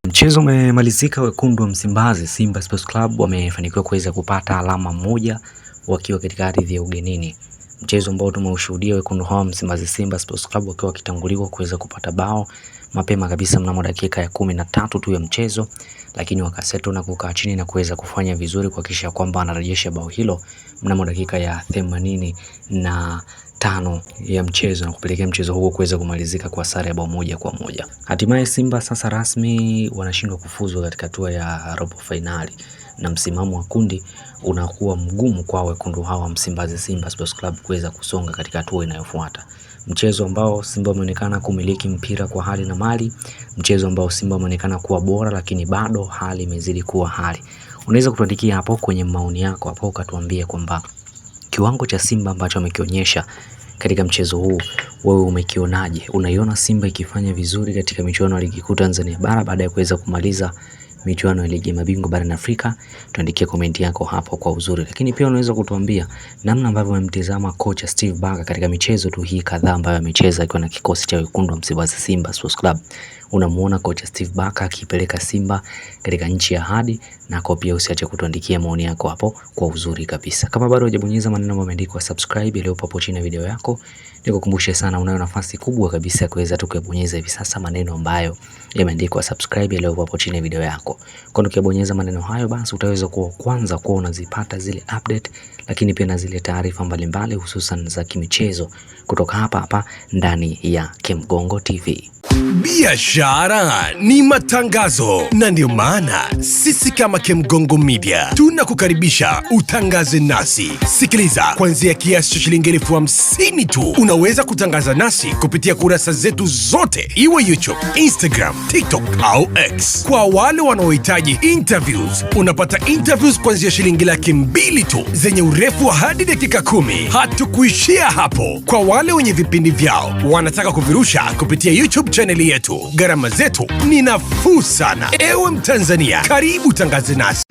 Mchezo umemalizika. Wekundu wa Msimbazi Simba Sports Club wamefanikiwa kuweza kupata alama moja wakiwa katika ardhi ya ugenini. Mchezo ambao tumeushuhudia wekundu hao Msimbazi Simba Sports Club wakiwa wakitanguliwa kuweza kupata bao mapema kabisa mnamo dakika ya 13 tu ya mchezo, lakini wakaseto na kukaa chini na kuweza kufanya vizuri kuhakikisha kwamba anarejesha bao hilo mnamo dakika ya 85 ya mchezo na kupelekea mchezo huo kuweza kumalizika kwa sare ya bao 1-1. Hatimaye Simba sasa rasmi wanashindwa kufuzu katika hatua ya robo finali na msimamo wa kundi unakuwa mgumu kwa wekundu hawa Msimbazi Simba Sports Club kuweza kusonga katika hatua inayofuata. Mchezo ambao Simba wameonekana kumiliki mpira kwa hali na mali, mchezo ambao Simba wameonekana kuwa bora, lakini bado hali imezidi kuwa hali. Unaweza kutuandikia hapo kwenye maoni yako hapo ukatuambia kwamba kiwango cha Simba ambacho amekionyesha katika mchezo huu wewe umekionaje? Unaiona Simba ikifanya vizuri katika michuano ya ligi kuu Tanzania bara baada ya kuweza kumaliza michuano ya ligi ya mabingwa barani Afrika? Tuandikie komenti yako hapo kwa uzuri. Lakini pia unaweza kutuambia namna ambavyo umemtazama kocha Steve Barker katika michezo tu hii kadhaa ambayo amecheza akiwa na kikosi cha wekundu wa Msimbazi Simba Sports Club. Unamuona kocha Steve Barker akipeleka Simba katika nchi ya ahadi? Na kwa pia usiache kutuandikia maoni yako hapo kwa uzuri kabisa. Kama bado hujabonyeza maneno ambayo yameandikwa subscribe yaliyo hapo chini ya video yako, nikukumbushe sana unayo nafasi kubwa kabisa ya kuweza tu kubonyeza hivi sasa maneno ambayo yameandikwa subscribe yaliyo hapo chini ya video yako. Kwa ukibonyeza maneno hayo basi utaweza kuwa kwanza kuwa unazipata zile update, lakini pia na zile taarifa mbalimbali hususan za kimichezo kutoka hapa ndani ya Kemgongo TV. Biashara ni matangazo, na ndio maana sisi kama Kemgongo Media tunakukaribisha utangaze nasi. Sikiliza, kuanzia kiasi cha shilingi 50,000 tu unaweza kutangaza nasi kupitia kurasa zetu zote, iwe YouTube, Instagram, TikTok au X. Kwa wale wanaohitaji interviews, unapata interviews kuanzia shilingi 200,000 tu zenye urefu wa hadi dakika 10. Hatukuishia hapo. Kwa wale wenye vipindi vyao wanataka kuvirusha kupitia YouTube channel yetu, gharama zetu ni nafuu sana. Ewe Mtanzania, karibu tangaze nasi.